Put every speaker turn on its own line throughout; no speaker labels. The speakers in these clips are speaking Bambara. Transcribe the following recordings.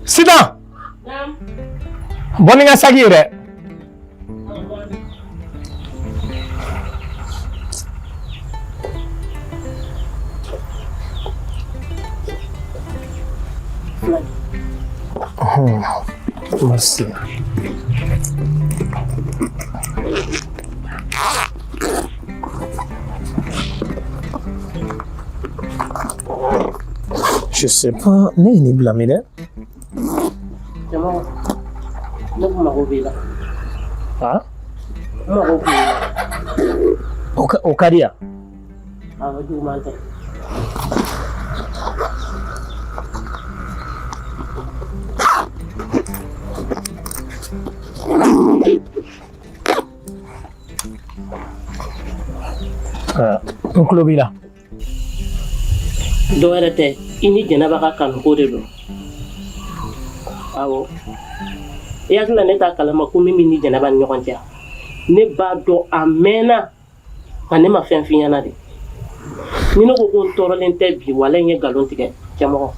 Sida. Boninga sagire. Merci. Je sais pas, ni blâmé là. Ah? Au Caria. Oncle Bila.
Doerete ini jenaba ka kan ko de do awo ya tuna ne ta kala ma ko mimi ni jenaba ni ɲɔgɔn cɛ ne ba do amena ane ma fɛn fiɲana de ni ne ko ko tɔɔrɔlen tɛ bi wala ɲɛ galon tigɛ cɛmɔgɔ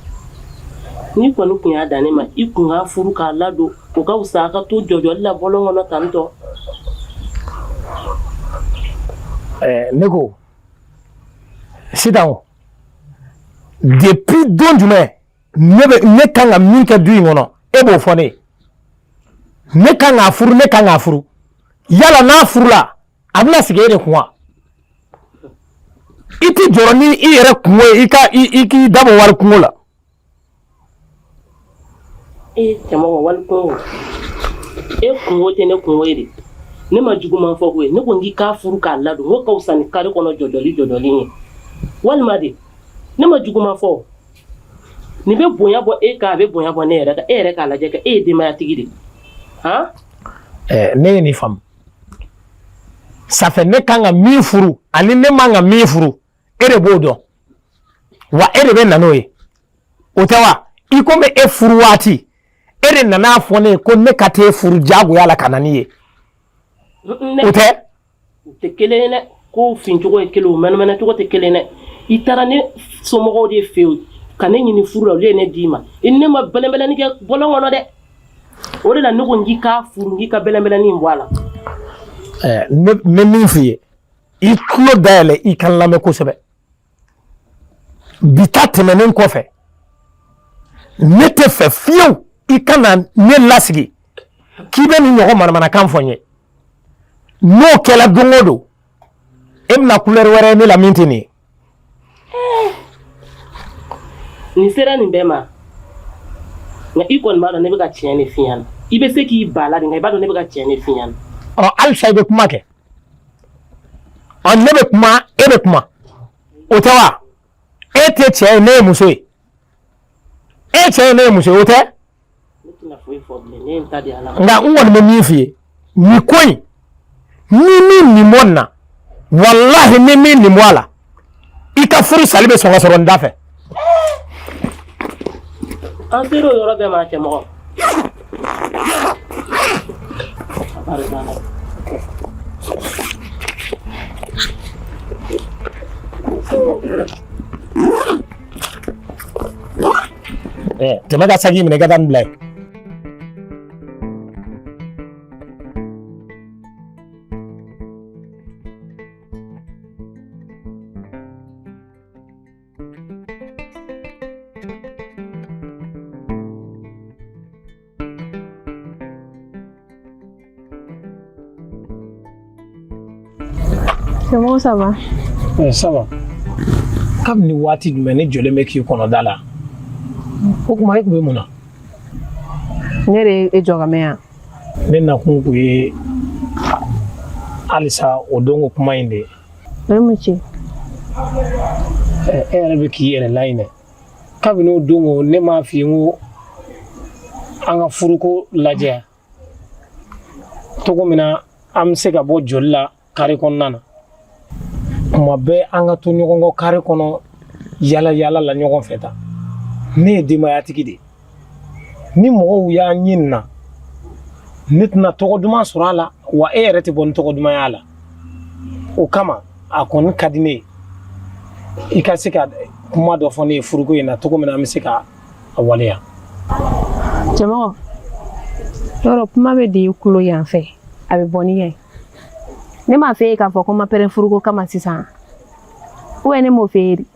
ni kɔni kun y'a dan ne ma i kun ka furu k'a ladon o ka wusa ka to jɔjɔli la bɔlɔn kɔnɔ tantɔ
ne ko sidan depuis don jumɛn ne kan ka min kɛ du in kɔnɔ e b'o fɔ ne kan k'a furu yala n'a furula a bɛna sigi e de kun wa i tɛ jɔrɔ ni i yɛrɛ kungo ye i k'i dabɔ wari kungo la
cɛmɔgɔ wari kungo e kungo tɛ ne kungo ye de ne ma juguman fɔ ko ye ne ko n k'i k'a furu k'a ladon n ko ka wusa ni kari kɔnɔ jɔjɔli ye walima de ne ma juguman fɔ ni bɛ bonya bɔ e kan a bɛ bonya bɔ ne yɛrɛ kan e yɛrɛ k'a lajɛ kɛ e ye denbaya tigi de han
ne ye nin faamu ça fait ne kan ka min furu ani ne man ka min furu e de b'o dɔn wa e de bɛ na n'o ye o tɛ wa i komi e furu waati e de nana fɔ ne ye ko ne ka t'e furu jagoya la ka na ni ye o tɛ
o tɛ kelen ye dɛ ko fincogo ye kelen o mɛnɛmɛnɛcogo tɛ kelen dɛ i taara ne somɔgɔw de fɛ yen ka ne ɲini furu la olu ye ne d'i ma i ne ma bɛlɛnbɛlɛnni kɛ bɔlɔn kɔnɔ dɛ o de la ne ko n k'i k'a furu n k'i ka bɛlɛnbɛlɛnni in bɔ a la
ne min f'i ye i tulo dayɛlɛ i ka lamɛn kosɛbɛ bi ta tɛmɛnen kɔfɛ ne tɛ fɛ fiyewu i kana ne lasigi k'i bɛ nin ɲɔgɔn manamanakan fɔ n ye n'o kɛla don o don e bɛna couleur wɛrɛ ye ne la min tɛ nin ye
nin sera nin bɛɛ ma nka i kɔni b'a dɔn ne bɛ ka tiɲɛ de f'i ɲɛna i bɛ se k'i ba la de nka i b'a dɔn ne bɛ ka tiɲɛ de f'i ɲɛna
halisa i bɛ kuma kɛ ne bɛ kuma e bɛ kuma o tɛ wa e tɛ cɛ ye ne ye muso ye e cɛ ye ne ye muso ye o tɛ nka n kɔni bɛ min f'i ye nin ko in ni min nin bɔ nin na walahi ni min nin bɔ a la i ka furu sali bɛ sɔn ka sɔrɔ n da fɛ
an sera o yɔrɔ bɛɛ ma cɛmɔgɔ
tɛmɛ ka sagi minɛ i ka taa nin bila yen
Comment ça va?
Ça va. Kabini waati jumɛn ne jɔlen bɛ k'i kɔnɔ da la o kuma e tun bɛ mun na
ne de e jɔ ka mɛn yan
ne nakun tun ye halisa o don ko kuma in de ye
o ye mun ci
e yɛrɛ bɛ k'i yɛrɛ laɲinɛ kabini o don ko ne m'a f'i ye n ko an ka furuko lajɛ cogo min na an bɛ se ka bɔ joli la kare kɔnɔna na kuma bɛɛ an ka to ɲɔgɔn kɔ kare kɔnɔ yala yala la ɲɔgɔn fɛ tan ne ye denbayatigi de ni mɔgɔw y'a ɲini na ne tɛna tɔgɔ duman sɔrɔ a la wa e yɛrɛ tɛ bɔ ni tɔgɔ duman y'a la o kama a kɔni ka di ne ye i ka se ka kuma dɔ fɔ ne ye furuko in na cogo min na an bɛ se ka a waleya.
Cɛmɔgɔ yɔrɔ kuma bɛ di kulo yan fɛ a bɛ bɔ ni ye ne m'a fɛ e k'a fɔ ko n ma pɛrɛn furuko kama sisan ne m'o fɛ ye.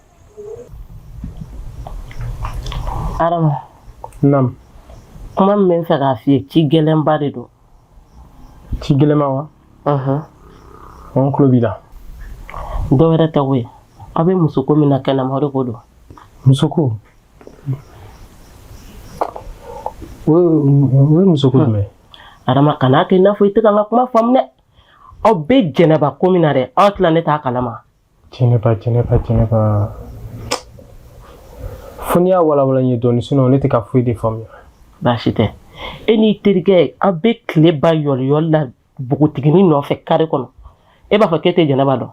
Adama.
Naam.
Kuma min bɛ fɛ k'a f'i ye ci gɛlɛnba de don.
Ci gɛlɛnma wa? An tulo b'i la.
Dɔ wɛrɛ tɛ koyi a bɛ musoko min na kɛnɛma o de ko don.
Musoko? O ye musoko jumɛn?
Adama kana kɛ i n'a fɔ i tɛ ka n ka kuma faamu dɛ. Aw bɛ Jɛnɛba ko min na dɛ aw tila ne t'a kalama. Jɛnɛba.
Fo n'i y'a walawala n ye dɔɔni sinon ne tɛ ka foyi de faamuya.
Baasi tɛ e n'i terikɛ aw bɛ tile ba yɔliyɔli la bogotiginin nɔfɛ kare kɔnɔ e b'a fɔ k'e tɛ Jɛnɛba dɔn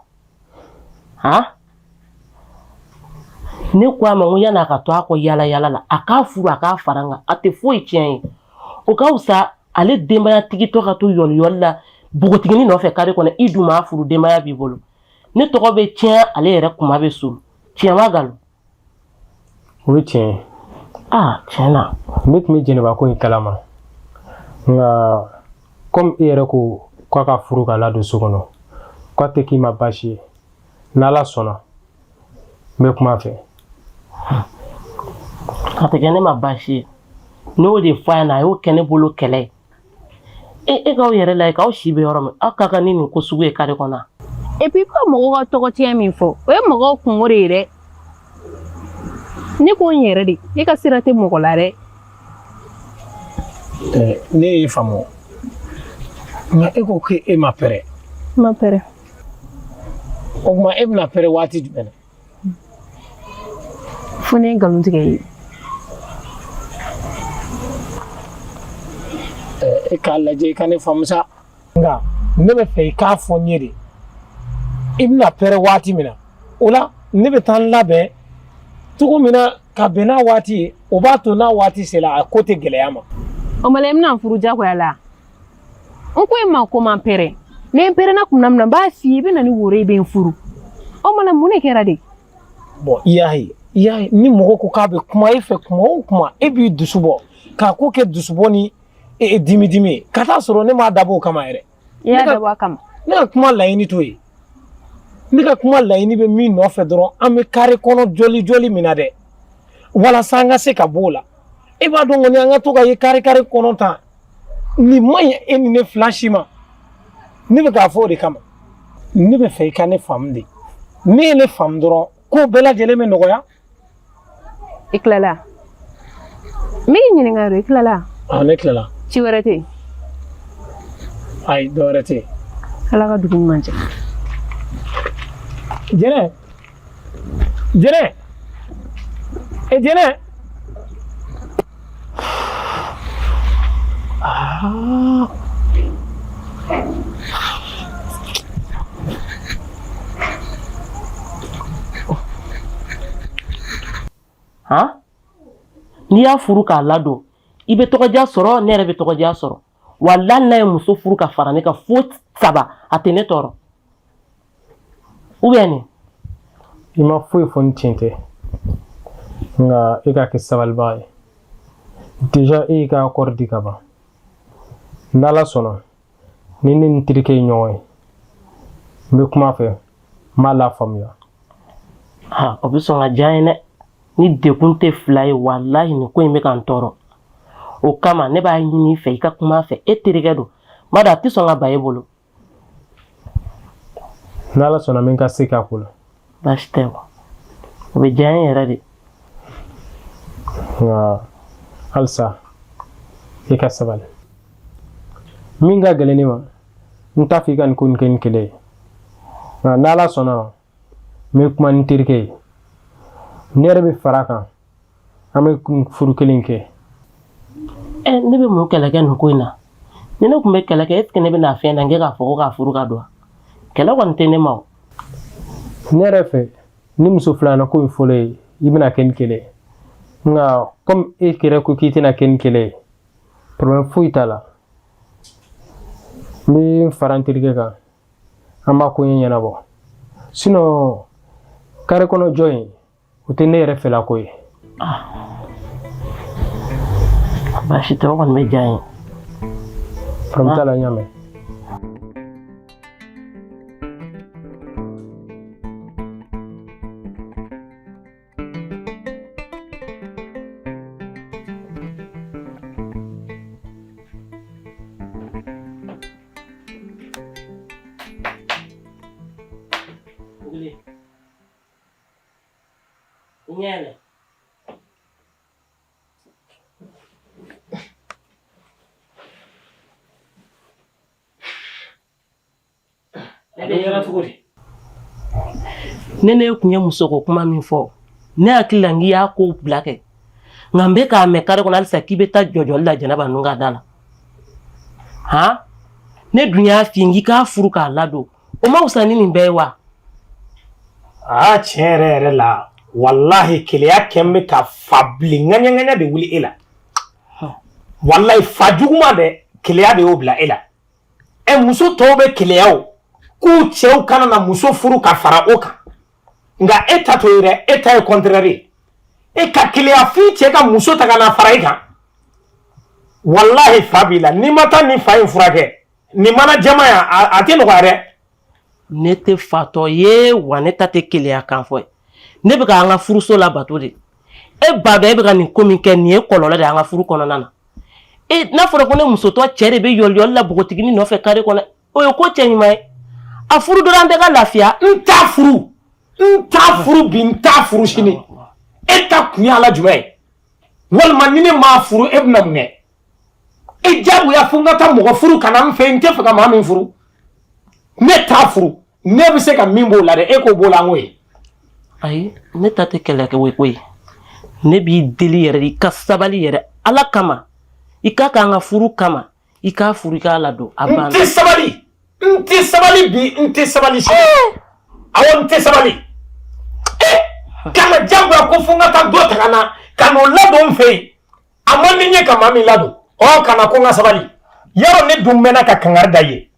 ne ko a ma ko yan'a ka to a kɔ yala yala la a k'a furu a k'a fara n kan a tɛ foyi tiɲɛ ye o ka wusa ale denbayatigi tɔ ka to yɔliyɔli la bogotiginin nɔfɛ kare kɔnɔ i dun m'a furu denbaya b'i bolo ne tɔgɔ bɛ tiɲɛ ale yɛrɛ kuma bɛ suru tiɲɛ ma nkalon.
O ye tiɲɛ ye.
Tiɲɛ na.
Ne tun bɛ Jɛnɛba ko in kalama nka comme e yɛrɛ ko k'a ka furu ka ladon so kɔnɔ k'a tɛ k'i ma baasi ye n'Ala sɔnna n bɛ kuma a fɛ.
A tɛ kɛ ne ma baasi ye ne y'o de fɔ a ɲɛna a y'o kɛ ne bolo kɛlɛ ye e k'aw yɛrɛ lajɛ k'aw si bɛ yɔrɔ min aw ka kan ni nin ko sugu ye kare kɔnɔ.
Et puis ka mɔgɔw ka tɔgɔtiɲɛ min fɔ o ye mɔgɔw kungo de ye dɛ. Ne ko n yɛrɛ de ne ka sira tɛ mɔgɔ la dɛ.
Ne ye faamu nka e ko k'e ma pɛrɛ.
Ma pɛrɛ.
O tuma e bɛna pɛrɛ waati jumɛn na?
Fo ne ye nkalon tigɛ ye.
E k'a lajɛ i ka ne faamu sa nka ne bɛ fɛ i k'a fɔ n ye de i bɛna pɛrɛ waati min na o la ne bɛ taa n labɛn cogo min na ka bɛn n'a waati ye o b'a to n'a waati sera a ko tɛ gɛlɛya ma.
O ma la i bɛna n furu diyagoya la n ko e ma ko ma pɛrɛ ne n pɛrɛnna tuma min na n b'a f'i ye i bɛ na ni woro ye i bɛ n furu o ma la mun de kɛra de.
Bon i y'a ye ni mɔgɔ ko k'a bɛ kuma e fɛ kuma o kuma e b'i dusu bɔ k'a ko kɛ dusubɔ ni dimi ye ka taa sɔrɔ ne m'a dabɔ o kama yɛrɛ.
I y'a dabɔ a kama.
Ne ka kuma laɲini t'o ye ne ka kuma laɲini bɛ min nɔfɛ dɔrɔn an bɛ kare kɔnɔ jɔli min na dɛ walasa an ka se ka bɔ o la e b'a dɔn kɔni an ka to ka ye kare kɔnɔ tan nin ma ɲi e ni ne fila si ma ne bɛ k'a fɔ o de kama ne bɛ fɛ i ka ne faamu de ne ye ne faamu dɔrɔn ko bɛɛ lajɛlen bɛ nɔgɔya.
I tilala n bɛ ɲininka yɔrɔ i tilala.
Ne tilala.
Ci wɛrɛ tɛ yen.
Ayi dɔ wɛrɛ tɛ yen.
Ala ka dugu ɲuman cɛ.
Jɛnɛ Jɛnɛ
n'i y'a furu k'a ladon i bɛ tɔgɔdiya sɔrɔ ne yɛrɛ bɛ tɔgɔdiya sɔrɔ walahi n'a ye muso furu ka fara ne kan fo 3 a tɛ ne tɔɔrɔ ou bien ne.
I ma foyi fɔ ni tiɲɛ tɛ nka e ka kɛ sabalibaga ye déjà e y'i ka accord di ka ban n'Ala sɔnna ni ne ni terikɛ ye ɲɔgɔn ye n bɛ kuma fɛ n b'a lafaamuya.
O bɛ sɔn ka diya n ye dɛ ni dekun tɛ fila ye walahi nin ko in bɛ ka n tɔɔrɔ o kama ne b'a ɲini i fɛ i ka kuma fɛ e terikɛ don ma dɔn a tɛ sɔn ka ba e bolo.
N'Ala sɔnna n bɛ n ka se k'a ko la.
Baasi tɛ o bɛ diya n ye yɛrɛ de.
Nka halisa i ka sabali min ka gɛlɛn ne ma n t'a fɔ i ka nin ko nin kɛ ni kɛlɛ ye nka n'Ala sɔnna n bɛ kuma ni terikɛ ye ne yɛrɛ bɛ fara a kan an bɛ furu kelen kɛ.
Ne bɛ mun kɛlɛ kɛ nin ko in na ni ne tun bɛ kɛlɛ kɛ est ce que ne bɛ n'a fɛn da n kɛ k'a fɔ ko k'a furu ka don kɛlɛ kɔni tɛ ne ma o.
Ne yɛrɛ fɛ ni muso filanan ko in fɔlɔ ye i bɛna kɛ ni kɛlɛ ye nka comme e kɛra ko k'i tɛna kɛ ni kɛlɛ ye problème foyi t'a la n bɛ n fara n terikɛ kan an b'a ko in ɲɛnabɔ sinon kare kɔnɔ jɔ in o tɛ ne yɛrɛ fɛla ko ye.
Baasi tɛ o kɔni bɛ diya n ye.
Problème t'a la n y'a mɛn.
Nyele. Nene kunye muso ko kuma min fɔ ne hakili la ngi y'a ko bila kɛ nka n bɛ k'a mɛn kare kɔnɔ halisa k'i bɛ taa jɔjɔli la Jɛnɛba ninnu ka da la han ne dun y'a f'i ye n k'i k'a furu k'a ladon o ma wusa ni nin bɛɛ ye wa.
Tiɲɛ yɛrɛ yɛrɛ la wallahi keleya kɛn bɛ ka fa bilen ŋaɲaŋaɲa de wuli e la wallahi fa juguman dɛ keleya de y'o bila e la muso tɔw bɛ keleya o k'u cɛw kana na muso furu ka fara o kan nka e ta to ye dɛ e ta ye contraire ye e ka keleya f'i cɛ ka muso ta ka na fara i kan wallahi fa b'i la n'i ma taa nin fa in furakɛ nin mana jama yan a tɛ nɔgɔya dɛ.
Ne tɛ fatɔ ye wa ne ta tɛ keleya kan fɔ ye ne bɛ ka an ka furuso labato de e ba dɔ e bɛ ka nin ko min kɛ nin ye kɔlɔlɔ de an ka furu kɔnɔna na n'a fɔra ko ne musotɔ cɛ de bɛ yɔliyɔli la npogotiginin nɔfɛ kare kɔnɔ o ye ko cɛ ɲuman ye a furu dɔrɔn an bɛɛ ka lafiya.
N t'a furu bi n t'a furu sini e ta kun ye ala jumɛn ye walima ni ne m'a furu e bɛna mun kɛ e diyagoya fo n ka taa mɔgɔ furu ka na n fɛ n tɛ fɛ ka maa min furu ne t'a furu ne bɛ se ka min b'o la dɛ e k'o b'o la n ko ye.
Ayi ne ta tɛ kɛlɛkɛ ko ye ne b'i deli yɛrɛ de i ka sabali yɛrɛ ala kama i ka kan ka furu kama i k'a furu i k'a ladon a banna.
N tɛ sabali bi n tɛ sabali sini awɔ n tɛ sabali kana diyagoya ko fo n ka taa dɔ ta ka na ka n'o ladon n fɛ yen a man di n ye ka maa min ladon kana ko n ka sabali yarɔ ne dun mɛnna ka kangari da i ye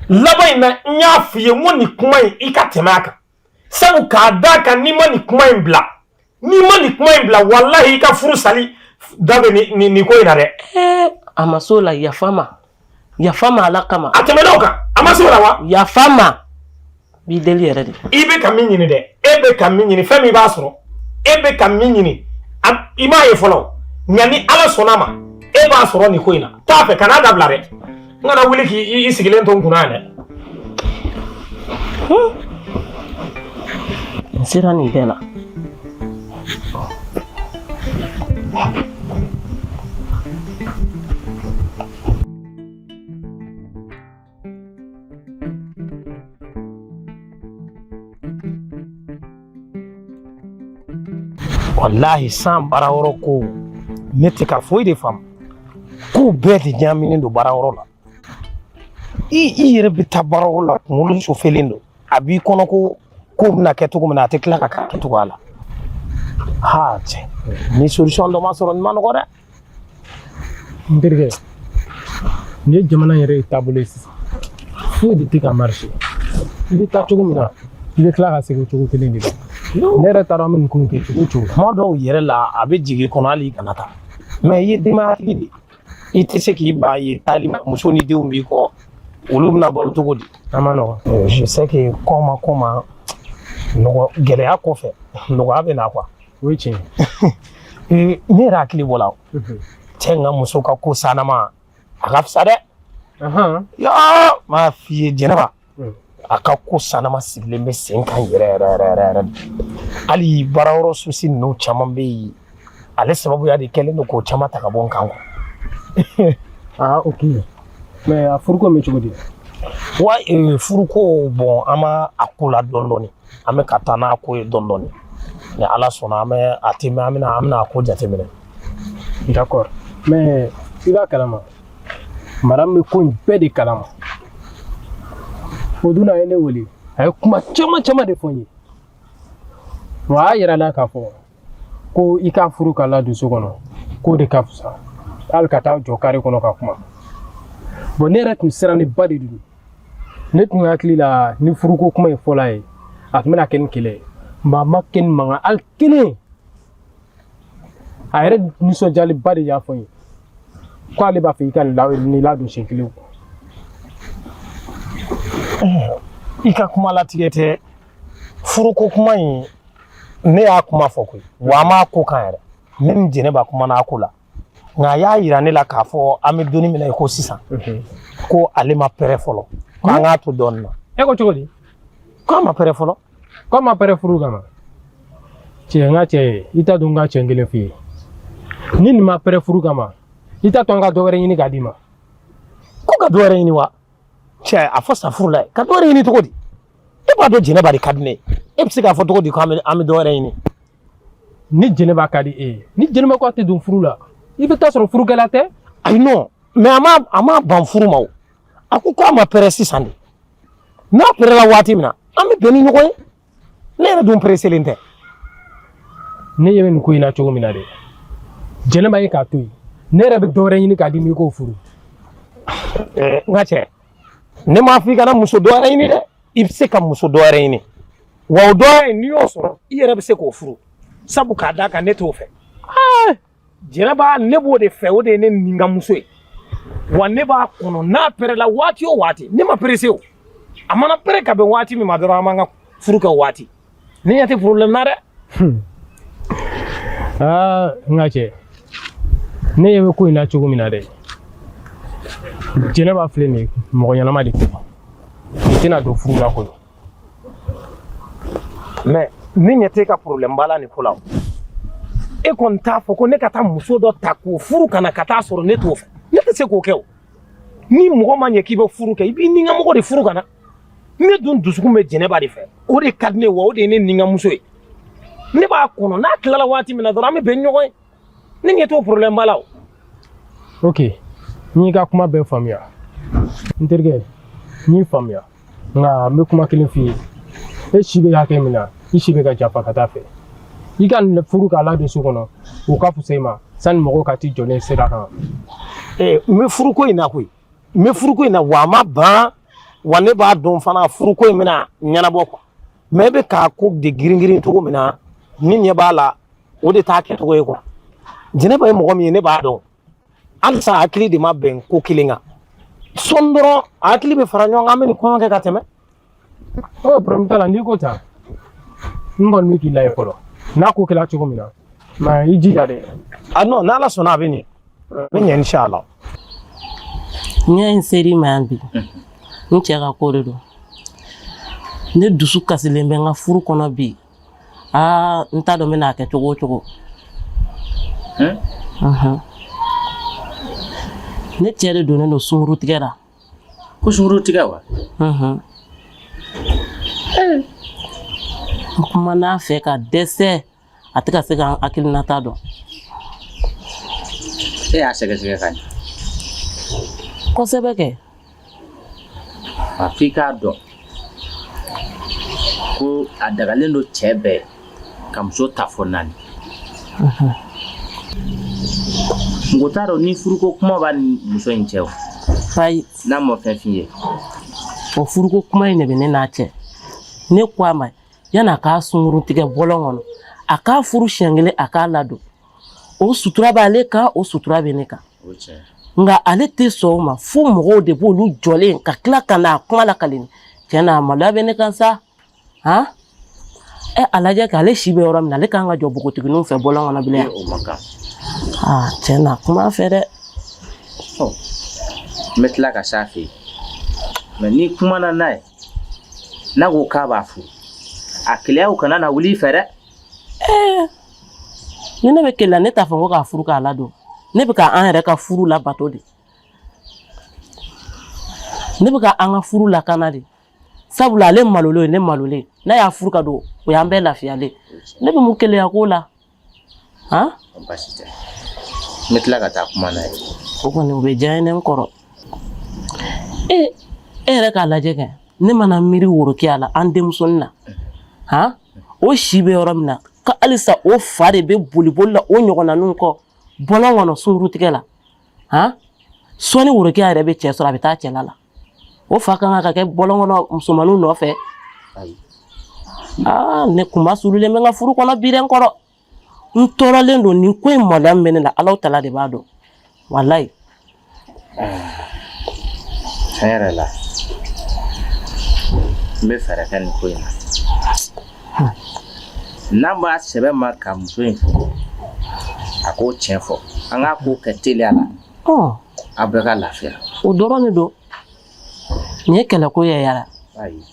laban in na n y'a f'i ye n ko nin kuma in i ka tɛmɛ a kan sabu k'a d'a kan n'i ma nin kuma in bila wallahi i ka furu sali da bɛ nin ko in na dɛ.
A ma s'o la yafa ma ala kama.
A tɛmɛna o kan a ma s'o la wa.
Yafa ma b'i deli yɛrɛ de.
I bɛ ka min ɲini dɛ e bɛ ka min ɲini fɛn min b'a sɔrɔ e bɛ ka min ɲini i m'a ye fɔlɔ nka ni ala sɔnna ma e b'a sɔrɔ nin ko in na t'a fɛ kana dabila dɛ n kana wuli k'i sigilen to n kunna yan dɛ.
N sera nin bɛɛ la.
Wallahi san baara yɔrɔ ko ne tɛ ka foyi de faamu k'u bɛɛ de ɲaaminen don baara yɔrɔ la i yɛrɛ bɛ taa baara yɔrɔ la kunkolo sofelen don a b'i kɔnɔ ko bɛna kɛ cogo min na a tɛ tila ka kɛ cogo la cɛ ni solution dɔ ma sɔrɔ nin ma nɔgɔ dɛ.
N terikɛ nin ye jamana yɛrɛ ye taabolo ye sisan foyi de tɛ ka marché i bɛ taa cogo min na i bɛ tila ka segin cogo kelen de la ne yɛrɛ t'a dɔn an bɛ nin ko in kɛ cogo cogo.
Kuma dɔw yɛrɛ la a bɛ jigin kɔnɔ hali i kana taa mɛ i ye denbayatigi de i tɛ se k'i ba ye taali muso ni denw b'i kɔ olu bɛna balo cogo di.
A ma nɔgɔ.
Je sais que kɔma gɛlɛya kɔfɛ nɔgɔya bɛ na quoi.
O ye tiɲɛ
ye. Ne yɛrɛ hakili bɔra o cɛ n ka muso ka ko sannama a ka fisa dɛ. M'a f'i ye Jɛnɛba a ka ko sannama sigilen bɛ sen kan yɛrɛ hali baara yɔrɔ souci ninnu caman bɛ yen ale sababuya de kɛlen don k'o caman ta ka bɔ n kan
ok mais a furuko bɛ cogo di.
wa furuko bon an ma a ko la dɔɔni an bɛ ka taa n'a ko ye dɔɔni ni ala sɔnna an bɛ a tɛmɛ an bɛna a ko jateminɛ.
D'accord mais i b'a kalama madame bɛ ko in bɛɛ de kalama o dun a ye ne wele a ye kuma caman de fɔ n ye wa a yɛrɛ la k'a fɔ ko i ka furu ka ladon so kɔnɔ k'o de ka fisa hali ka taa jɔ kare kɔnɔ ka kuma bon ne yɛrɛ tun siranni ba de don ne tun hakili la ni furuko kuma in fɔla ye a tun bɛna kɛ ni kɛlɛ ye Mama ken manga al kelen a yɛrɛ nisɔndiyaliba de y'a fɔ n ye ko ale b'a fɛ i ka nin ladon siɲɛ kelen
I ka kuma latigɛ tɛ furuko kuma in ne y'a kuma fɔ koyi wa an m'a ko kan yɛrɛ ne ni Jɛnɛba kumana a ko la nka a y'a yira ne la k'a fɔ an bɛ donni min na i ko sisan ko ale ma pɛrɛ fɔlɔ ko an k'a to dɔɔnin na.
E ko cogo di?
Ko a ma pɛrɛ fɔlɔ.
Ko a ma pɛrɛ furu kama cɛ n ka cɛ i t'a dɔn n ka cɛ kelen f'i ye ni nin ma pɛrɛ furu kama i t'a to an ka dɔ wɛrɛ ɲini k'a d'i ma.
Ko ka dɔ wɛrɛ ɲini wa cɛ a fɔ sa furu la ka dɔ wɛrɛ ɲini cogo di e b'a dɔn Jɛnɛba de ka di ne ye e bɛ se k'a fɔ cogo di ko an bɛ dɔ wɛrɛ ɲini.
Ni Jɛnɛba ka di e ye ni Jɛnɛba ko a tɛ don furu la i bɛ taa sɔrɔ furukɛla tɛ.
Ayi non mais a ma ban furu ma o a ko k'a ma pɛrɛ sisan de n'a pɛrɛla waati min na an bɛ bɛn ni ɲɔgɔn ye ne yɛrɛ dun pɛrɛselen tɛ.
Ne ɲɛ bɛ nin ko in na cogo min na dɛ Jɛnɛba ye k'a to yen ne yɛrɛ bɛ dɔ wɛrɛ ɲini k'a di ma i k'o furu.
N ka cɛ ne m'a fɔ i kana muso dɔ wɛrɛ ɲini dɛ i bɛ se ka muso dɔ wɛrɛ ɲini wa o dɔ wɛrɛ n'i y'o sɔrɔ i yɛrɛ bɛ se k'o furu sabu k'a d'a kan ne t'o fɛ. Jɛnɛba ne b'o de fɛ o de ye ne nin ka muso ye wa ne b'a kɔnɔ n'a pɛrɛla waati o waati ne ma perese o a mana pɛrɛ ka bɛn waati min ma dɔrɔn an b'an ka furu kɛ o waati ne ɲɛ tɛ problème na dɛ.
N ka cɛ ne ɲɛ bɛ ko in na cogo min na dɛ Jɛnɛba filɛ nin ye mɔgɔ ɲɛnama de tɛ i tɛna don furu la koyi
mais ne ɲɛ tɛ ka problème b'a la nin ko la o e kɔni t'a fɔ ko ne ka taa muso dɔ ta k'o furu kana ka taa sɔrɔ ne t'o fɛ ne tɛ se k'o kɛ o ni mɔgɔ ma ɲɛ k'i bɛ furu kɛ i b'i ni ka mɔgɔ de furu kana ne dun dusukun bɛ Jɛnɛba de fɛ o de ka di ne wa o de ye ne ni ka muso ye ne b'a kɔnɔ n'a tilala waati min na dɔrɔn an bɛ bɛn ɲɔgɔn ye ne ɲɛ t'o problème b'a la o.
Ok n y'i ka kuma bɛɛ faamuya n terikɛ n y'i faamuya nka n bɛ kuma kelen f'i ye e si bɛ hakɛ min na i si bɛ ka janfa ka taa fɛ i ka furu k'a ladon so kɔnɔ o ka fisa i ma sani mɔgɔw ka t'i jɔlen sira kan.
N bɛ furuko in na koyi n bɛ furuko in na wa a ma ban wa ne b'a dɔn fana furuko in bɛna ɲɛnabɔ quoi mais e bɛ k'a ko de girin-girin cogo min na ni ɲɛ b'a la o de t'a kɛcogo ye quoi Jɛnɛba ye mɔgɔ min ye ne b'a dɔn halisa hakili de ma bɛn ko kelen kan sɔn dɔrɔn a hakili bɛ fara ɲɔgɔn kan an bɛ nin kɔɲɔ kɛ ka tɛmɛ.
Problème t'a la n'i ko tan n kɔni bɛ k'i lajɛ fɔlɔ n'a ko kɛra cogo min na mais i jija dɛ.
Non n'Ala sɔnna a bɛ ɲɛ a bɛ ɲɛ inshallah.
N y'a in seri ma yan bi n cɛ ka ko de don ne dusu kasilen bɛ n ka furu kɔnɔ bi n t'a dɔn n bɛna kɛ cogo o cogo. Ne cɛ de donnen don sunkuru tigɛ la.
Ko sunkuru tigɛ wa?
N kumana a fɛ ka dɛsɛ a tɛ ka se ka hakilinata dɔn.
E y'a sɛgɛsɛgɛ ka ɲɛ.
Kosɛbɛ kɛ.
A f'i k'a dɔn ko a dagalen don cɛ bɛɛ ka muso ta fɔ 4. N ko t'a dɔn ni furuko kuma b'a ni muso in cɛ o.
Ayi.
N'a ma fɛn f'i ye.
O furuko kuma in de bɛ ne n'a cɛ. Ne ko a ma yan'a k'a sunkuru tigɛ bɔlɔn kɔnɔ a k'a furu siɲɛ kelen a k'a ladon o sutura b'ale kan o sutura bɛ ne kan. Nka ale tɛ sɔn o ma fo mɔgɔw de b'olu jɔlen ka tila ka na kuma la kaleni tiɲɛ na a maloya bɛ ne kan sa a lajɛ k'ale si bɛ yɔrɔ min na ale kan ka jɔ npogotigininw fɛ bɔlɔn kɔnɔ bilen.
O ma kan.
Tiɲɛ na kuma fɛ dɛ.
N bɛ tila ka s'a fɛ yen mais ni kumana n'a ye n'a ko k'a b'a furu a keleyaw kana na wuli i fɛ dɛ.
Ni ne bɛ keleya ne t'a fɔ ko k'a furu k'a ladon ne bɛ k'an yɛrɛ ka furu labato de ne bɛ k'an ka furu lakana de sabula ale malolen ne malolen n'a y'a furu ka don o y'an bɛɛ lafiyalen ne bɛ mun keleya ko la.
Basi tɛ n bɛ tila ka taa kuma n'a ye.
O kɔni o bɛ diya n ye ne kɔrɔ. E yɛrɛ k'a lajɛ kɛ ne mana miiri worokiya la an denmusonin na o si bɛ yɔrɔ min na ka halisa o fa de bɛ boli la o ɲɔgɔnnaninw kɔ bɔlɔn kɔnɔ sunkuru tigɛ la sɔni worokiya yɛrɛ bɛ cɛ sɔrɔ a bɛ taa cɛla la o fa kan ka kɛ bɔlɔn kɔnɔ musomaninw nɔfɛ.
Ayi
ne kuma surulen bɛ n ka furu kɔnɔ bi dɛ n kɔrɔ. N tɔɔrɔlen don nin ko in maloya min bɛ ne la Alahu Taala de b'a dɔn. Walayi.
Tiɲɛ yɛrɛ la n bɛ fɛɛrɛ kɛ nin ko in na. N'an b'a sɛbɛn ma ka muso in furu a k'o tiɲɛ fɔ an k'a ko kɛ teliya la a bɛɛ ka lafiya.
O dɔrɔn de don. Nin ye kɛlɛko ye yala.
Ayi.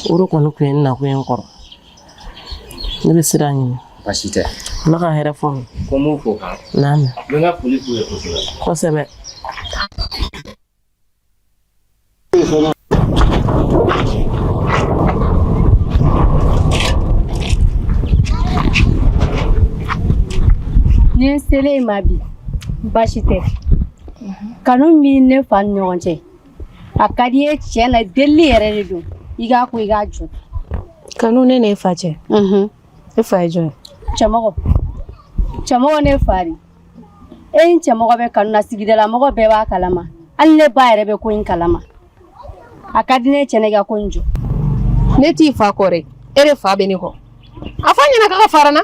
O de kɔni tun ye n nakun ye n kɔrɔ. Ne bɛ sira ɲini.
Baasi tɛ.
Ala ka hɛrɛ fɔ n ye.
Ko m'o fɔ kan.
Naamu.
N bɛ n ka foli k'u ye kosɛbɛ.
Kosɛbɛ.
Ni sele ma bi baasi tɛ kanu min ne fa ni ɲɔgɔn cɛ a ka di ye tiɲɛ na deli yɛrɛ de don I k'a ko I k'a jɔ.
Kanu ne ne fa cɛ. E fa ye jɔn ye?
Cɛmɔgɔ ne fa de. E ni cɛmɔgɔ bɛ kanu na sigidala mɔgɔ bɛɛ b'a kalama hali ne ba yɛrɛ bɛ ko in kalama a ka di ne cɛ ne ka ko in jɔ.
Ne t'i fa kɔ dɛ e de fa bɛ ne kɔ a fa ɲɛna k'a ka fara n na.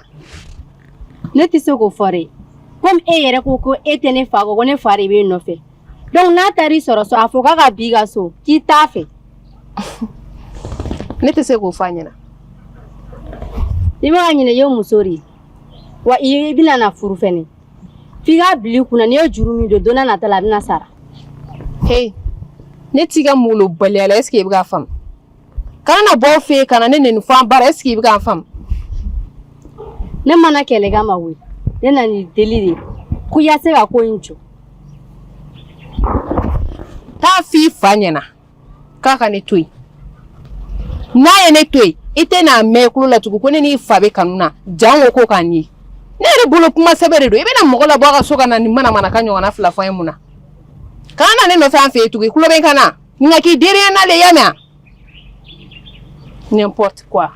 Ne tɛ se k'o fɔ dɛ komi e yɛrɛ ko e tɛ ne fa kɔ ko ne fa de b'e nɔfɛ donc n'a taara I sɔrɔ so a fɔ k'a ka b'i ka so k'i t'a fɛ.
Ne tɛ se k'o f'a ɲɛna.
I bɛ ka ɲinɛ I ye muso de ye wa I bɛna na furu fɛnɛ f'i k'a bila I kunna n'i ye juru min don don n'a nata la a bɛna sara.
Hey ne t'i ka mulo baliya la est-ce que I bɛ k'a faamu kana na bɔ fɛ kana ne nɛni fɔ an bara est-ce que I bɛ k'a faamu.
Ne mana kɛlɛkan ma wuli ne na ni deli de ko ya se ka ko in jɔ.
Taa f'i fa ɲɛna k'a ka ne to yen n'a ye ne to yen I tɛ n'a mɛn I tulo la tugun ko ne n'i fa bɛ kanu na jango ko k'an ye ne yɛrɛ bolo kuma sɛbɛn de don I bɛna mɔgɔ labɔ a ka so ka na nin mana ka ɲɔgɔnna fila fɔ an ye mun na kana na ne nɔfɛ an fɛ yen tugun I tulo bɛ n kan na nka k'i deriya n'ale i y'a mɛn n'importe quoi.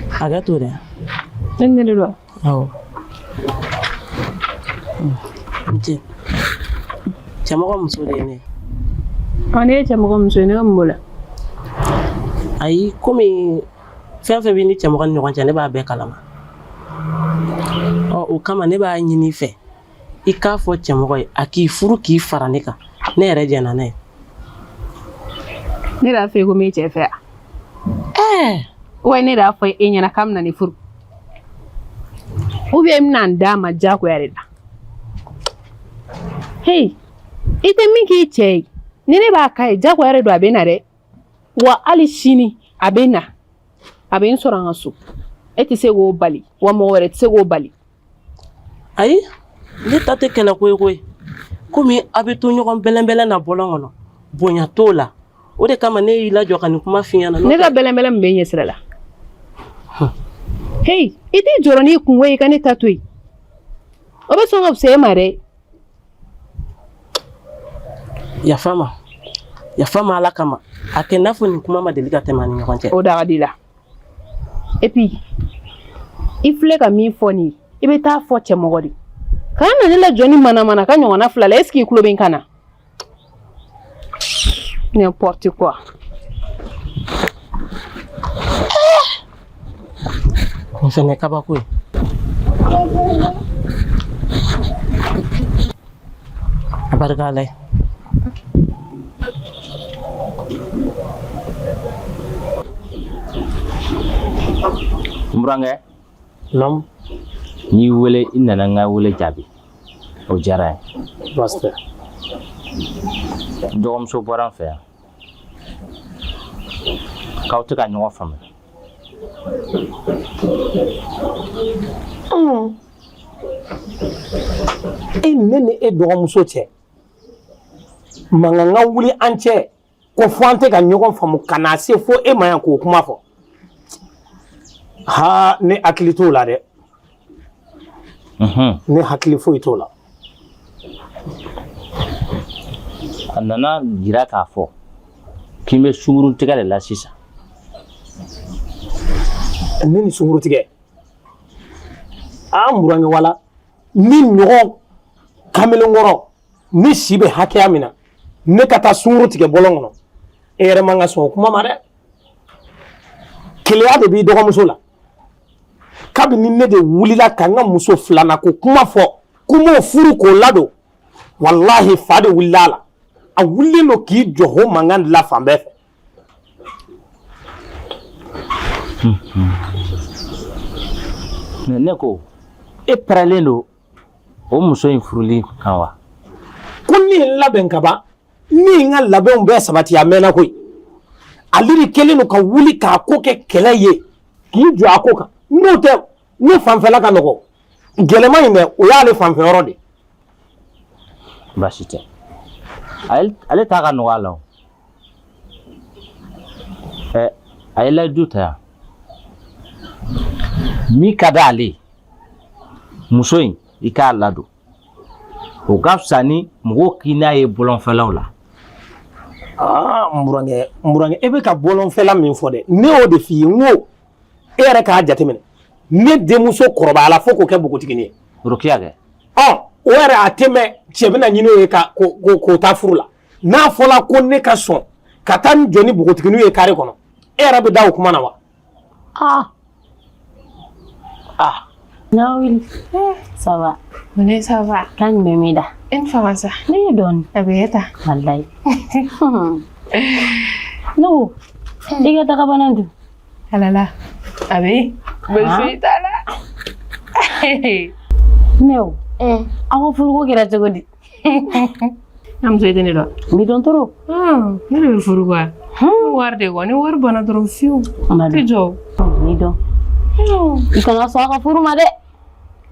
Hakɛ to dɛ.
Ne de don.
Awɔ. Nti. Cɛmɔgɔ muso de ye ne.
Ne ye cɛmɔgɔ muso ye ne ka mun b'o la.
Ayi komi fɛn fɛn bɛ ni cɛmɔgɔ ni ɲɔgɔn cɛ ne b'a bɛɛ kalama. O kama ne b'a ɲini I fɛ I k'a fɔ cɛmɔgɔ ye a k'i furu k'i fara ne kan ne yɛrɛ jɛna n'a ye.
Ne y'a fɔ I ko n b'i cɛ fɛ wa? Wa ne y'a fɔ I ɲɛna k'a bɛna ne furu ou bien n bɛna n d'a ma diyagoya de la. Hey I tɛ min k'i cɛ ye ni ne b'a k'a ye diyagoya de don a bɛ na dɛ wa hali sini a bɛ na a bɛ n sɔrɔ an ka so e tɛ se k'o bali wa mɔgɔ wɛrɛ tɛ se k'o bali.
Ayi ne ta tɛ kɛlɛ ko ye koyi komi a bɛ to ɲɔgɔn bɛlɛnbɛlɛn na bɔlɔn kɔnɔ bonya t'o la o de kama ne y'i lajɔ ka nin kuma f'i ɲɛna.
Ne ka bɛlɛnbɛlɛn min bɛ ɲɛ sira la. Hey I t'i jɔrɔ n'i kungo ye I ka ne ta to yen o bɛ sɔn ka fisa e ma dɛ.
Yafa ma Ala kama a kɛ n'a fɔ nin kuma ma deli ka tɛmɛ an ni ɲɔgɔn cɛ.
O da ka di la et puis I filɛ ka min fɔ nin ye I bɛ taa fɔ cɛmɔgɔ de kana na ne lajɔ ni mana ka ɲɔgɔnna fila la est-ce que I tulo bɛ n kan na n'importe quoi.
Nin fɛnɛ ye kabako ye. A barika Ala ye.
N burankɛ.
Naam.
N y'i wele I nana n ka wele jaabi o diyara n ye.
Baasi tɛ.
N dɔgɔmuso bɔra n fɛ yan k'aw tɛ ka ɲɔgɔn faamuya.
E ne ni e dɔgɔmuso cɛ mankan ka wuli an cɛ ko fɔ an tɛ ka ɲɔgɔn faamu ka na se fo e ma yan k'o kuma fɔ ne hakili t'o la dɛ. ne hakili foyi t'o la
a nana jira k'a fɔ k'i bɛ sunkurun tigɛ de la sisan
ne ni sunkuru tigɛ burankɛ wala ni ɲɔgɔn kamalen kɔrɔ ni si bɛ hakɛya min na ne ka taa sunkuru tigɛ bɔlɔn kɔnɔ e yɛrɛ man ka sɔn o kuma ma dɛ keleya de b'i dɔgɔmuso la kabini ne de wulila ka n ka muso filanan ko kuma fɔ ko m'o furu k'o ladon walahi fa de wulila a la a wulilen don k'i jɔ o mankan de la fan bɛɛ fɛ
ne ko e pɛrɛlen don o muso in furuli kan wa
ko ni n labɛn ka ban ni n ka labɛnw bɛɛ sabati a mɛnna koyi ale de kɛlen don ka wuli k'a ko kɛ kɛlɛ ye k'i jɔ a ko kan n'o tɛ ne fanfɛla ka nɔgɔ gɛlɛman in dɛ o y'ale fanfɛyɔrɔ de
baasi tɛ ale t'a ka nɔgɔ a la o a ye layidu ta yan min ka d'ale muso in i k'a ladon o ka fisa ni mɔgɔw k'i n'a ye bɔlɔnfɛlaw la
n burankɛ e bɛ ka bɔlɔnfɛla min fɔ dɛ ne y'o de f'i ye n ko e yɛrɛ k'a jateminɛ ne denmuso kɔrɔbayala fo k'o kɛ npogotigini ye
Rokiya kɛ
o yɛrɛ a tɛmɛ cɛ bɛna ɲini o ye k'o ta furu la n'a fɔla ko ne ka sɔn ka taa ni jɔ ni npogotiginiw ye kare kɔnɔ e yɛrɛ bɛ da o kuma na wa
Nawil, ça va.
Mune ça va.
Kan memida.
En fama sa.
Ne don.
Abeta.
Wallahi. No. Diga ta kabanandu.
Alala. Abi. Belfi tala.
Meu. Awo furu ko kira jogodi.
Am so itene do.
Mi don toro.
Ne le furu ba. Warde ko ni war bana dro fiu. Ti jo.
Mi don. Ikana so ka furu ma de.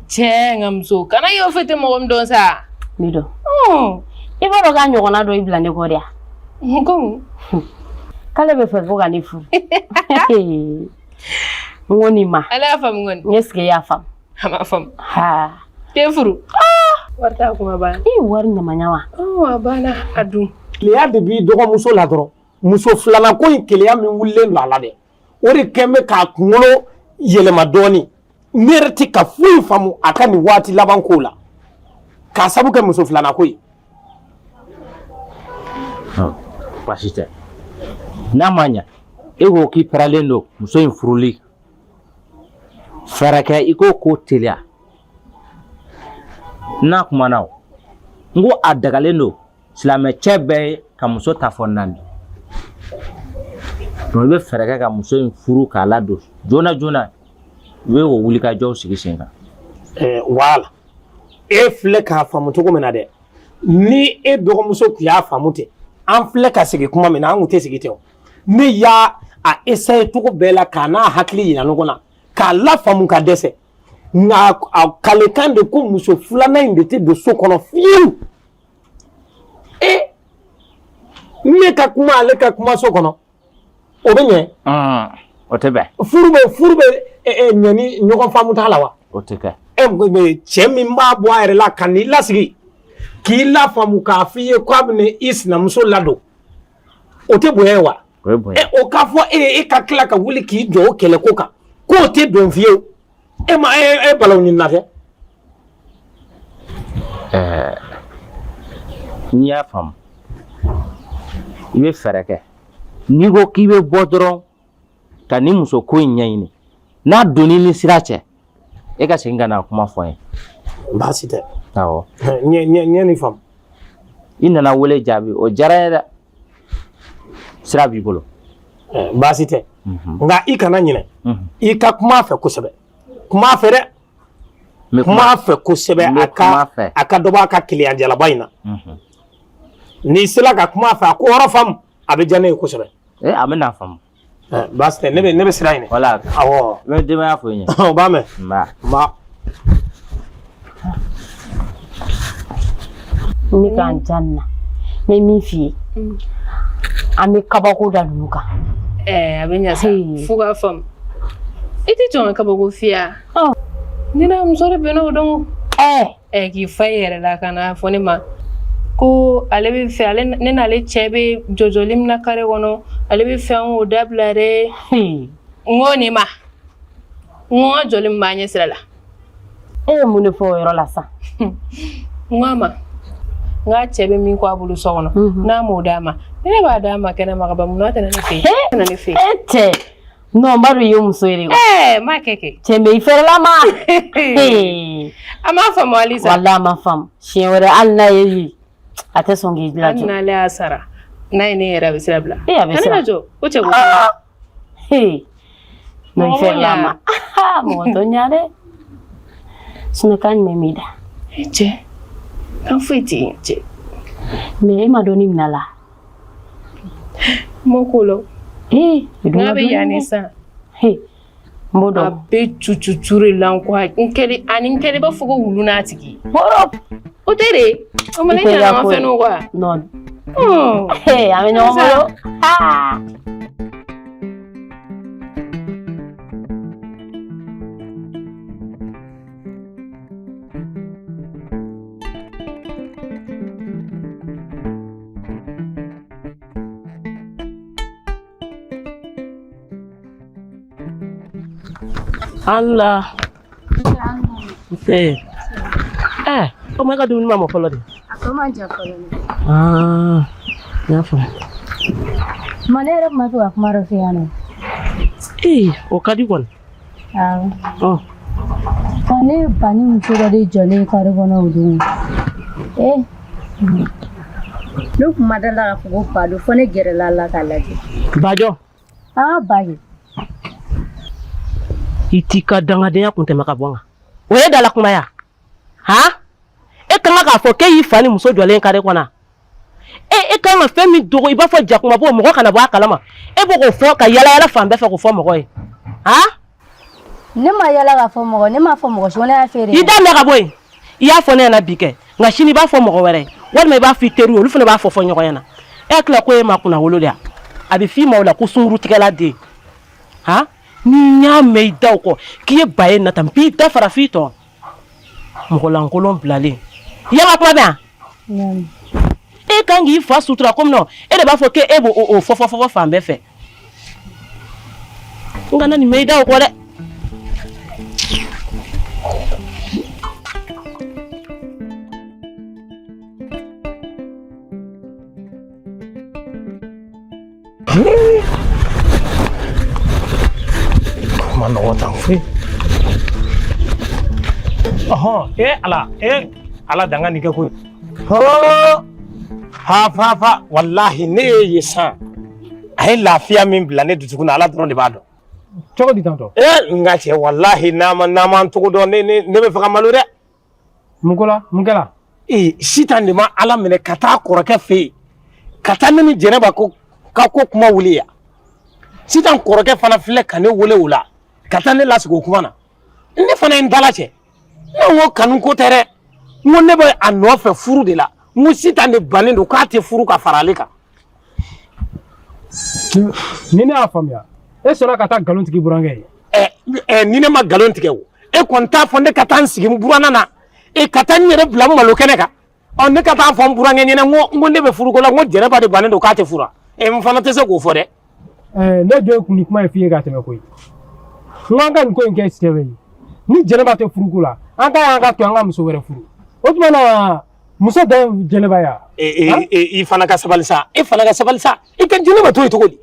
Cɛ ngam so kana yo fete mo don sa.
Mi don. I b'a dɔn k'a ɲɔgɔnna dɔ i bila ne kɔ de yan.
Ko
k'ale bɛ fɛ ko ka ne furu. N ko nin ma.
ala y'a faamu kɔni.
N est ce que i y'a faamu.
A ma faamu.
Te
furu. Wari t'a kuma ban.
I wari ɲamaɲa wa.
A banna a dun.
Keleya de b'i dɔgɔmuso la dɔrɔn muso filanan ko in keleya min wulilen don a la dɛ o de kɛn bɛ k'a kunkolo yɛlɛma dɔɔnin ne yɛrɛ tɛ ka foyi faamu a ka nin waati laban kow la k'a sabu kɛ muso filanan ko ye.
Baasi tɛ n'a ma ɲa e ko k'i pɛrɛlen don muso in furuli fɛɛrɛ kɛ i k'o ko teliya n'a kumana o n ko a dagalen don silamɛ cɛ bɛɛ ye ka muso ta fɔ naani donc i bɛ fɛɛrɛ kɛ ka muso in furu k'a ladon joona joona i bɛ o wulikajɔw sigi sen kan.
Wala e filɛ k'a faamu cogo min na dɛ ni e dɔgɔmuso tun y'a faamu ten an filɛ ka sigi kuma min na an tun tɛ sigi ten o ne y'a essayer cogo bɛɛ la k'a n'a hakili yira ɲɔgɔn na k'a lafaamu ka dɛsɛ nka a kalekan de ko muso filanan in de tɛ don so kɔnɔ fiyewu ne ka kuma ale ka kuma so kɔnɔ o bɛ ɲɛ.
O tɛ bɛn.
Furu bɛ ɲɛ ni ɲɔgɔn faamu t'a la wa.
O tɛ kɛ.
Cɛ min b'a bɔ a yɛrɛ la ka n'i lasigi k'i lafaamu k'a f'i ye k'a bɛ i sinamuso ladon o tɛ bonya ye wa.
O ye bonya.
O k'a fɔ e ka tila ka wuli k'i jɔ o kɛlɛko kan k'o tɛ don fiyewu e ma e balawu ɲini na kɛ.
N'i y'a faamu i bɛ fɛɛrɛ kɛ n'i ko k'i bɛ bɔ dɔrɔn ka ni muso ko in ɲɛɲini n'a donni ni sira cɛ e ka segin ka na kuma fɔ n ye.
Baasi tɛ.
Awɔ.
N ye nin faamu.
I nana wele jaabi o diyara n ye dɛ sira b'i bolo.
Baasi tɛ nka i kana ɲinɛ i ka kuma a fɛ kosɛbɛ kuma a fɛ dɛ kuma a fɛ kosɛbɛ a ka dɔ b'a ka keleyajalaba in na n'i sera ka kuma a fɛ a ko yɔrɔ faamu a bɛ diya ne ye kosɛbɛ.
A bɛ n'a faamu.
Baasi tɛ ne bɛ sira ɲini.
Wala
awɔ
n bɛ denbaya fɔ i ɲɛ.
O b'a mɛn.
Nba.
Ne k'an janna n bɛ min f'i ye an bɛ kabako da ninnu kan.
A bɛ ɲa sa fo k'a faamu i tɛ jɔn ka kabako f'i ye. Nina musore beno don k'i fa yɛrɛ la kana fɔ ne ma ko ale bɛ fɛ ale ne n'ale cɛ bɛ jɔjɔli min na kare kɔnɔ ale bɛ fɛn o dabila dɛ n ko nin ma n ko n ka jɔli min b'a ɲɛ sira la
e ye mun de fɔ o yɔrɔ la sa
n ko a ma n k'a cɛ bɛ min kɔ a bolo so kɔnɔ n'a m'o d'a ma ne b'a d'a ma kɛnɛ ma ka ban munna tɛ ne fɛ yen tɛ ne fɛ yen
e cɛ non ba do ye muso ye
ma kɛ
cɛ mbɛ i fɛrɛla ma
a m'a faamu halisa
wala a ma faamu siɲɛ wɛrɛ hali n'a ye yi a tɛ sɔn k'i dilajɔ
hali n'ale y'a sara n'a ye ne yɛrɛ a bɛ sira bila
a bɛ sira
jɔ o cɛ ko
non i fɛrɛla ma mɔgɔ tɔ ɲa dɛ sinɔn kan jumɛn b'i da
cɛ kan foyi tɛ yen cɛ
mais e ma dɔn ni mina la
m'o ko la n'a bɛ yan ni san
n b'o dɔn
a bɛ cucucu de la ko ani n kɛlen b'a fɔ ko wulu n'a tigi o tɛ de o mana ɲana ma fɛn n'o quoi
non an bɛ ɲɔgɔn bolo
Allah. O ma ka dumuni ma mɔ fɔlɔ de.
a ko man jan fɔlɔ ne
N y'a faamu.
ma ne yɛrɛ kuma fɛ ka kuma dɔ f'i ɲɛna
O ka di kɔni.
awɔ ne ba ni muso dɔ de jɔlen kare kɔnɔ o don ne kuma da la k'a fɔ ko ba don fɔ ne gɛrɛla la k'a lajɛ
Bajɔ,
ba ye
i t'i ka dangadenya kun tɛmɛ ka bɔ n kan. O ye dala kuma ya. E kan k'a fɔ k'e y'i fa ni muso jɔlen kare kɔnɔ. E kan ka fɛn min dogo i b'a fɔ jakuma bɔ mɔgɔ kana bɔ a kalama. E b'o k'o fɔ ka yala yala fan bɛɛ fɛ k'o fɔ mɔgɔ ye.
ne ma yala k'a fɔ mɔgɔ ne m'a fɔ mɔgɔ si ko ne y'a feere
I da mɛn ka bɔ yen. I y'a fɔ ne ɲɛna bi kɛ nka sini i b'a fɔ mɔgɔ wɛrɛ walima i b'a fɔ i teriw olu fana b'a fɔ ɲɔgɔn ɲɛna. E hakili la ko e ma kunna wolo de a bɛ f'i ma o la ko sunkurutigɛla den ni y'a mɛn i da o kɔ k'i ye ba ye nata n b'i da fara f'i tɔ mɔgɔ lankolon bilalen i y'a ka kuma bɛn e kan k'i fa sutura komi nɔ e de b'a fɔ k'e b'o fɔ fan bɛɛ fɛ n kana nin mɛn i da o kɔ dɛ.
Ma nɔgɔ tan foyi ala danga nin kɛ koyi fa wallahi ne ye san a ye lafiya min bila ne dusukun na ala dɔrɔn de b'a dɔn cogo di tantɔ n ka cɛ wallahi n'a ma cogo dɔn ne bɛ fɛ ka malo dɛ mun kɛla sitan de ma ala minɛ ka taa kɔrɔkɛ fɛ yen ka taa ne ni jɛnɛba ka ko kuma wuli yan sitan kɔrɔkɛ fana filɛ ka ne wele o la ka taa ne lasigi o kuma na ne fana ye n dala cɛ ne ko kanu ko tɛ dɛ n ko ne bɛ a nɔfɛ furu de la n ko sitan de bannen don k'a tɛ furu ka fara ale kan.
ni ne y'a faamuya e sɔnna ka taa nkalon tigɛ burankɛ ye
ni ne ma nkalon tigɛ o e kɔni t'a fɔ ne ka taa n sigi n buranna na ka taa n yɛrɛ bila malo kɛnɛ kan ne ka taa fɔ n burankɛ ɲɛna n ko ne bɛ furu ko la n ko jɛnɛba de bannen don k'a tɛ fura n fana tɛ se k'o fɔ dɛ.
ne jɔ kun ni kuma ye f'i ye ka tɛmɛ koyi n k'an ka nin ko in kɛ sɛbɛn ye ni jɛnɛba tɛ furuko la an ka to an ka muso wɛrɛ furu o tuma na muso da jɛnɛba ya.
I fana ka sabali sa i ka jɛnɛba to yen cogo di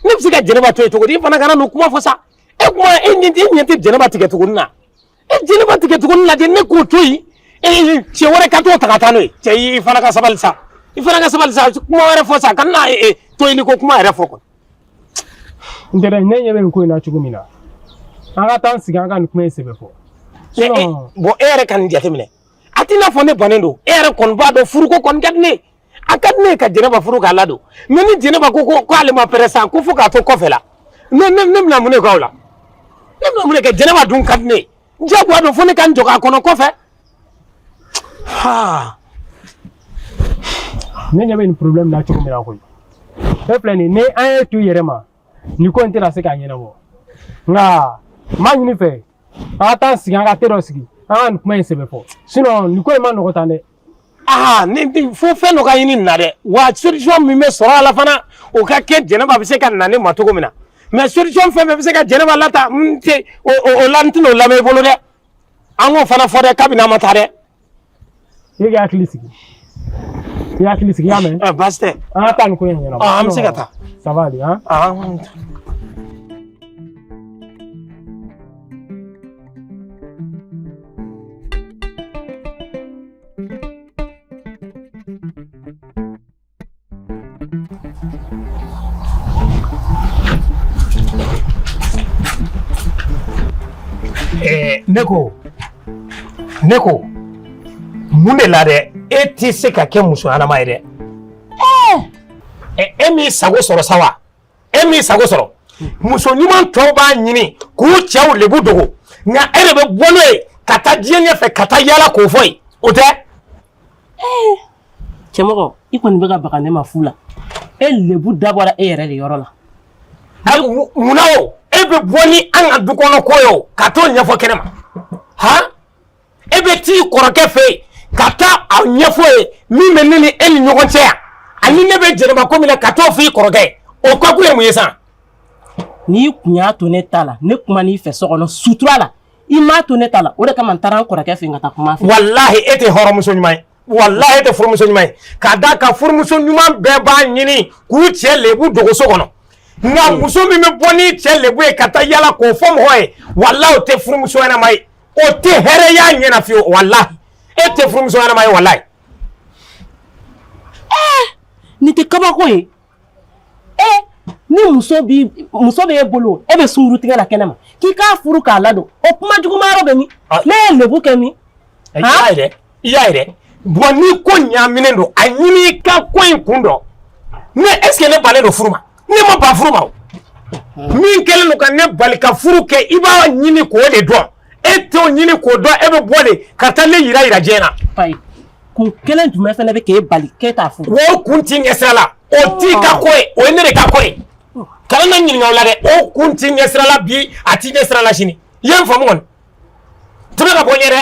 ne bɛ se ka jɛnɛba to yen cogo di i fana kana n'o kuma fɔ sa e ɲɛ tɛ jɛnɛba tigɛ tuguni na jɛnɛba tigɛ tuguni lajɛ ne k'o to yen cɛ wɛrɛ ka t'o ta ka taa n'o ye cɛ i fana ka sabali sa kuma wɛrɛ fɔ sa ka na to yen ko kuma yɛrɛ fɔ kɔni.
n tɛ dɛ ne ɲɛ bɛ nin ko in na cogo min na an ka taa an sigi an ka nin kuma in sɛbɛn fɔ.
Bon e yɛrɛ ka nin jateminɛ a t'i n'a fɔ ne bannen don e yɛrɛ kɔni b'a dɔn furuko kɔni ka di ne ye a ka di ne ye ka jɛnɛba furu k'a ladon mais ni jɛnɛba ko ale ma pɛrɛ sa ko fo k'a to kɔfɛ la ne bɛna mun de k'aw la ne bɛna mun de kɛ jɛnɛba dun ka di ne ye diyagoya don fo ne ka n jɔ k'a kɔnɔ kɔfɛ.
ne ɲɛ bɛ nin problème na cogo min na koyi e filɛ nin ni an ye to i yɛrɛ ma nin ko in tɛna se k'a ɲɛnabɔ nka n b'a ɲini fɛ ata sigi an ka tero sigi an ka nin kuma in sɛbɛn fɔ sinon nin ko in ma nɔgɔ tan dɛ.
ni fo fɛn dɔ ka ɲini nin na dɛ wa solution min bɛ sɔrɔ a la fana o ka kɛ Jɛnɛba bɛ se ka na ne ma cogo min na mais solution fɛn bɛɛ bɛ se ka Jɛnɛba lata n tɛ o la n tɛna o lamɛn i bolo dɛ an k'o fana fɔ dɛ kabini an ma taa dɛ.
I k'i hakili sigi i hakili sigi i y'a mɛn.
baasi tɛ.
an ka taa nin ko in ɲɛnabɔ.
an bɛ se ka taa.
ça va de han.
ne ko mun de la dɛ e tɛ se ka kɛ muso ɲɛnama ye dɛ e m'i sago sɔrɔ sa wa e m'i sago sɔrɔ muso ɲuman tɔw b'a ɲini k'u cɛw lebu dogo nka e de bɛ bɔ n'o ye ka taa diɲɛ ɲɛfɛ ka taa yaala k'o fɔ ye o tɛ.
cɛmɔgɔ i kɔni bɛ ka baga ne ma fu la e lebu dabɔra e yɛrɛ de yɔrɔ la.
munna o e bɛ bɔ ni an ka du kɔnɔ ko ye o ka t'o ɲɛfɔ kɛnɛ ma han e bɛ t'i kɔrɔkɛ fɛ yen ka taa a ɲɛfɔ ye min bɛ ne ni e ni ɲɔgɔn cɛ yan ani ne bɛ Jɛnɛba ko min na ka t'o fɔ i kɔrɔkɛ ye o kɔ kun ye mun ye san.
n'i kun y'a to ne ta la ne kuma n'i fɛ so kɔnɔ sutura la i m'a to ne ta la o de kama n taara n kɔrɔkɛ fɛ yen ka taa kuma fɛ.
walahi e tɛ hɔrɔnmuso ɲuman ye walahi e tɛ furumuso ɲuman ye k'a da ka furumuso ɲuman bɛɛ b'a ɲini k'u cɛ lebu dogo so kɔnɔ nka muso min bɛ bɔ ni cɛ lebu ye ka taa yala k'o fɔ mɔgɔ ye walahi o tɛ furumuso ɲɛnama ye o tɛ hɛrɛya ɲɛna fiyewu walahi e tɛ furumuso ɲɛnama ye walahi.
nin tɛ kabako ye ni muso bɛ e bolo e bɛ sunkurutigɛ la kɛnɛ ma k'i k'a furu k'a ladon o kuma juguma yɔrɔ bɛ min ne ye lebu kɛ min.
i y'a ye dɛ bɔn ni ko ɲaaminen don a ɲini i ka ko in kun dɔn ne est ce que ne balen don furu ma ne ma ban furu ma o min kɛlen don ka ne bali ka furu kɛ i b'a ɲini k'o de dɔn e t'o ɲini k'o dɔn e bɛ bɔ de ka taa ne yira diɲɛ na.
ayi kun kelen jumɛn fana bɛ k'e bali k'e t'a furu.
o kun ti ɲɛsira la o t'i ka ko ye o ye ne de ka ko ye kana na ɲininka o la dɛ o kun ti ɲɛsira la bi a ti ɲɛsira la sini i ye n faamu kɔni tɛmɛ ka bɔ n ɲɛ dɛ.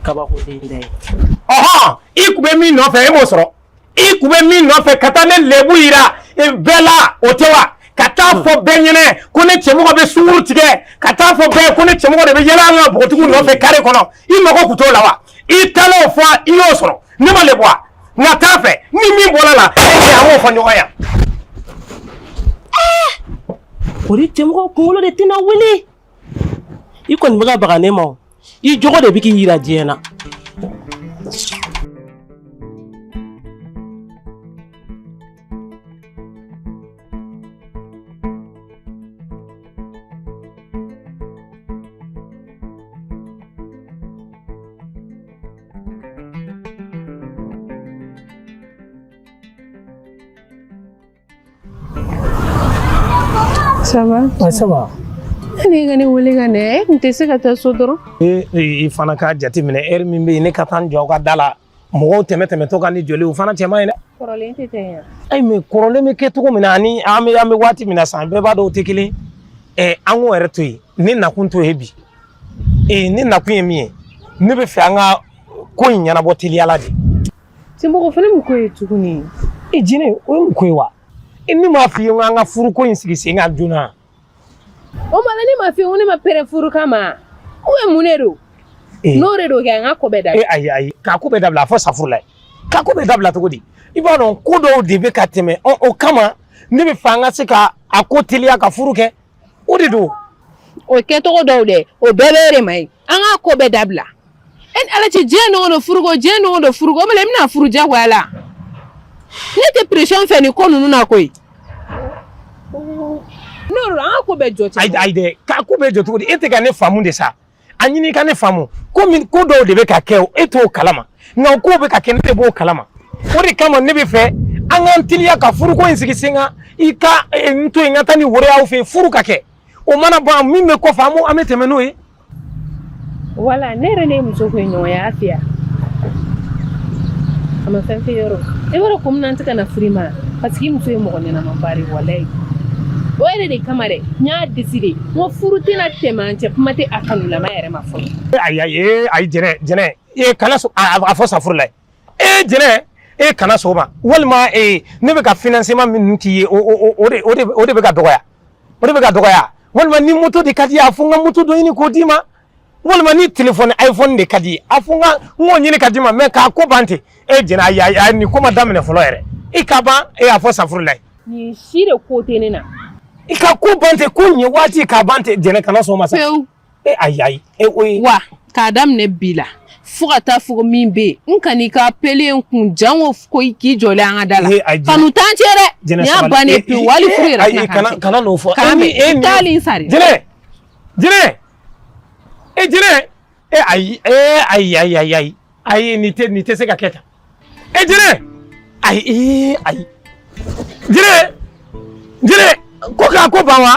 kabako den dɛ ye.
ɔhɔn i kun bɛ min nɔfɛ e m'o sɔrɔ i kun bɛ min nɔfɛ ka taa ne lebu yira bɛɛ la o tɛ wa ka taa fɔ bɛɛ ɲɛnɛ ko ne cɛmɔgɔ bɛ sunkuru tigɛ ka taa fɔ bɛɛ ko ne cɛmɔgɔ de bɛ yɛlɛ an ka npogotigiw nɔfɛ kare kɔnɔ i mago kun t'o la wa i taara o fɔ i y'o sɔrɔ ne ma lebu wa nka t'a fɛ ni min bɔra la e cɛ an k'o fɔ ɲɔgɔn ye.
o de cɛmɔgɔ kunkolo de tɛna wuli i kɔni bɛ ka baga ne ma o i jogo de bɛ k'i yira diɲɛ na.
Ça va?
Ça va.
Ne ka ne wele ka ne n tɛ se ka taa so dɔrɔn.
I fana ka jateminɛ heure min bɛ yen ne ka taa n jɔ aw ka da la mɔgɔw tɛmɛtɔ ka ni joli o fana cɛ man ɲi dɛ.
Kɔrɔlen tɛ ten yan.
ayi mais kɔrɔlen bɛ kɛ cogo min na ani an bɛ waati min na san bɛɛ b'a dɔn o tɛ kelen an k'o yɛrɛ to yen ne nakun t'o ye bi ne nakun ye min ye ne bɛ fɛ an ka ko in ɲɛnabɔ teliyala de.
Cɛmɔgɔ fana mun ko ye tuguni.
Jinɛ o ye mun ko ye wa ne m'a f'i ye ko an ka furuko in sigi sen kan joona.
O ma ne m'a f'i ye ko ne ma pɛrɛn furu kama ou bien mun de don. N'o de don kɛ an ka ko bɛɛ dabila.
Ayi k'a ko bɛɛ dabila a fɔ safurula ye k'a ko bɛɛ dabila cogo di i b'a dɔn ko dɔw de bɛ ka tɛmɛ o kama ne bɛ fɛ an ka se ka a ko teliya ka furu kɛ o de don.
O kɛcogo dɔw dɛ o bɛɛ bɛ de ma ye an ka ko bɛɛ dabila. E ni ala cɛ diɲɛ nɔgɔ don furuko diɲɛ nɔgɔ don furuko o bɛɛ la i bɛna furu diyagoya la ne tɛ pression fɛ nin ko ninnu na koyi. N'o don an ka ko bɛɛ jɔ cɛ. Ayi
dɛ k'a ko bɛɛ jɔ cogo di e tɛ ka ne faamu de sa a ɲini i ka ne faamu ko dɔw de bɛ ka kɛ o e t'o kalama nka o ko bɛ ka kɛ ne de b'o kalama o de kama ne bɛ fɛ an k'an teliya ka furuko in sigi sen kan i ka n to yen n ka taa ni woro y'aw fɛ yen furu ka kɛ o mana ban min bɛ kɔfɛ an bɛ tɛmɛ n'o ye.
Wala ne yɛrɛ ne muso ko ye ɲɔgɔn ye a fiya a ma fɛn fɛ yɔrɔ e b'a dɔn ko n tɛ ka na furu ma parce que muso ye mɔgɔ ɲɛnama bari walayi o yɛrɛ de kama dɛ n y'a décidé n ko furu tɛna tɛmɛ an cɛ kuma tɛ a kanulama yɛrɛ ma fɔlɔ.
ayi jɛnɛ kana so a fɔ safuru la jɛnɛ kana so ma walima ne bɛ ka financement min k'i ye o de bɛ ka dɔgɔya walima ni moto de ka di ye a fɔ n ka moto dɔ ɲini k'o d'i ma walima ni téléphone iPhone de ka di ye a fɔ n k'o ɲini ka d'i ma mais k'a ko ban ten jɛnɛ ayi nin ko ma daminɛ fɔlɔ yɛrɛ i ka ban a fɔ safuru la
nin si de ko tɛ ne na.
i ka ko ban ten ko ɲɛ waati k'a ban ten jɛnɛ kana sɔn ma sa ayi
wa k'a daminɛ bi la fo ka taa fɔ min bɛ yen n kan'i ka appeler n kun jango ko k'i jɔlen an ka da la kanu t'an cɛ dɛ nin y'a bannen pewu wali furu yɛrɛ tɛna k'an cɛ
kana n'o fɔ
kana mɛn taali n sari
jɛnɛ ayi nin tɛ se ka kɛ tan jɛnɛ ayi jɛnɛ ko k'a ko ban wa